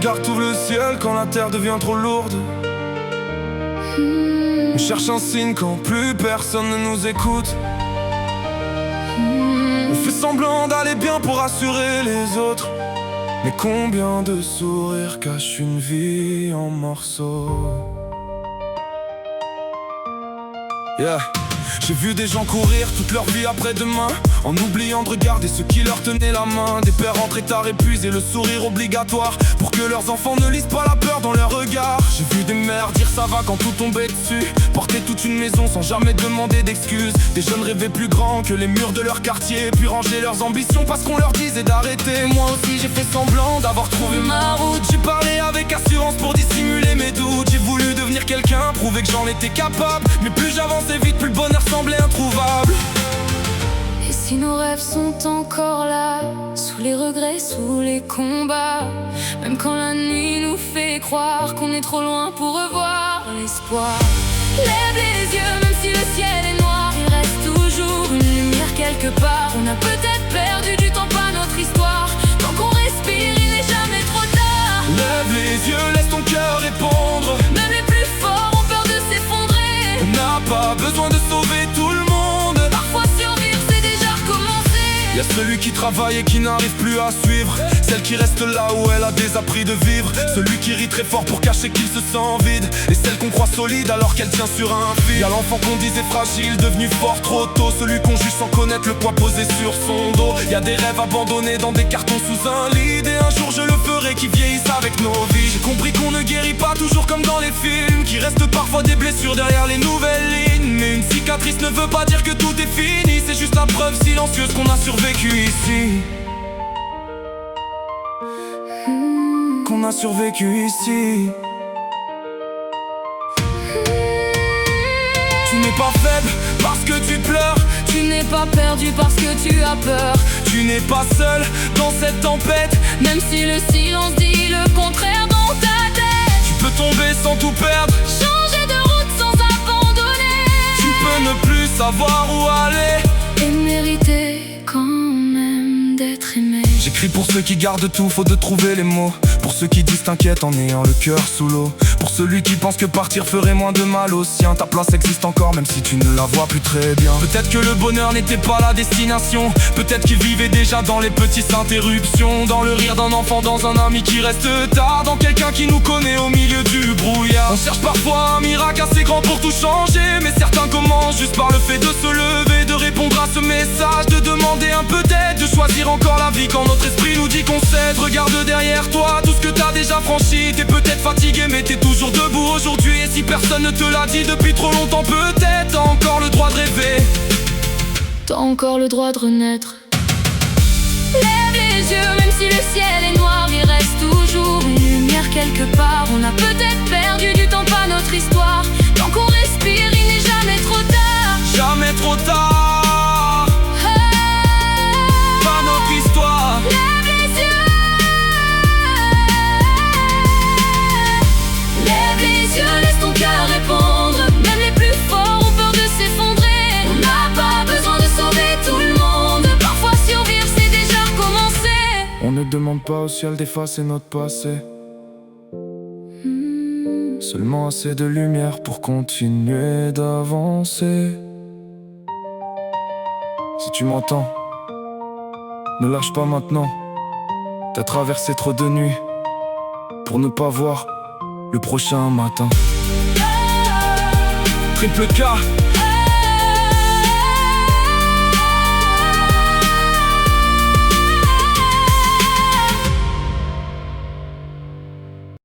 regard t'ouvre le ciel quand la terre devient trop lourde. On cherche un signe quand plus personne ne nous écoute. On fait semblant d'aller bien pour rassurer les autres. Mais combien de sourires cachent une vie en morceaux? Yeah. J'ai vu des gens courir toute leur vie après-demain, en oubliant de regarder ceux qui leur tenaient la main. Des pères rentrés tard épuisés, le sourire obligatoire, pour que leurs enfants ne lisent pas la peur dans leur regard. J'ai vu des mères dire ça va quand tout tombait dessus, porter toute une maison sans jamais demander d'excuses. Des jeunes rêvaient plus grand que les murs de leur quartier, puis ranger leurs ambitions parce qu'on leur disait d'arrêter. Moi aussi j'ai fait semblant d'avoir trouvé ma route. J'ai parlé avec assurance pour dissimuler mes doutes. J'ai voulu devenir quelqu'un, prouver que j'en étais capable. Mais plus j'avançais vite, plus le bonheur semblait introuvable. Et si nos rêves sont encore là, sous les regrets, sous les combats, même quand la nuit nous fait croire qu'on est trop loin pour revoir l'espoir. Lève les yeux, même si le ciel est noir, il reste toujours une lumière quelque part. On a peut-être perdu du temps, pas notre histoire. Tant qu'on respire, il n'est jamais trop tard. Lève les yeux, laisse ton cœur répondre. Même les plus forts ont peur de s'effondrer. On n'a pas besoin de sauver tout le monde. Parfois survivre, c'est déjà recommencer. Y'a celui qui travaille et qui n'arrive plus à suivre, celle qui reste là où elle a désappris de vivre, celui qui rit très fort pour cacher qu'il se sent vide, et celle qu'on croit solide alors qu'elle tient sur un fil. Y'a l'enfant qu'on disait fragile, devenu fort trop tôt, celui qu'on juge sans connaître le poids posé sur son dos. Y'a des rêves abandonnés dans des cartons sous un lit, et un jour je le ferai qui vieillissent avec nos vies. J'ai compris qu'on ne guérit pas toujours comme dans les films, qu'il reste parfois des blessures derrière les nouvelles lignes. Mais une cicatrice ne veut pas dire que tout est fini, c'est juste la preuve silencieuse qu'on a survécu ici. Qu'on a survécu ici. Tu n'es pas faible parce que tu pleures. Tu n'es pas perdu parce que tu as peur. Tu n'es pas seul dans cette tempête, même si le silence dit le contraire dans ta tête. tu peux tomber sans tout perdre. Changer de route sans abandonner. Tu peux ne plus savoir où aller Et mériter quand même d'être aimé. J'écris pour ceux qui gardent tout, faut de trouver les mots. Pour ceux qui disent t'inquiète en ayant le cœur sous l'eau. Pour celui qui pense que partir ferait moins de mal au sien. Ta place existe encore même si tu ne la vois plus très bien. Peut-être que le bonheur n'était pas la destination. Peut-être qu'il vivait déjà dans les petites interruptions, dans le rire d'un enfant, dans un ami qui reste tard, dans quelqu'un qui nous connaît au milieu du brouillard. On cherche parfois un miracle assez grand pour tout changer, mais certains commencent juste par le fait de se lever, de répondre à ce message, de demander un peu d'aide, de choisir encore la vie quand notre esprit nous dit qu'on cède. Regarde derrière toi tout ce que t'as déjà franchi. T'es peut-être fatigué mais t'es toujours debout aujourd'hui. Et si personne ne te l'a dit depuis trop longtemps, peut-être t'as encore le droit de rêver. T'as encore le droit de renaître. Lève les yeux, même si le ciel est noir, il reste toujours une lumière quelque part. On a peut-être perdu du temps, pas notre histoire. Tant qu'on respire, il n'est jamais trop tard. Jamais trop tard. Pas notre histoire. Lève les yeux. Lève les yeux, laisse ton cœur répondre. Même les plus forts ont peur de s'effondrer. On n'a pas besoin de sauver tout le monde. Parfois survivre, c'est déjà recommencer. On ne demande pas au ciel d'effacer notre passé, seulement assez de lumière pour continuer d'avancer. Si tu m'entends, ne lâche pas maintenant. T'as traversé trop de nuits pour ne pas voir le prochain matin. Triple K.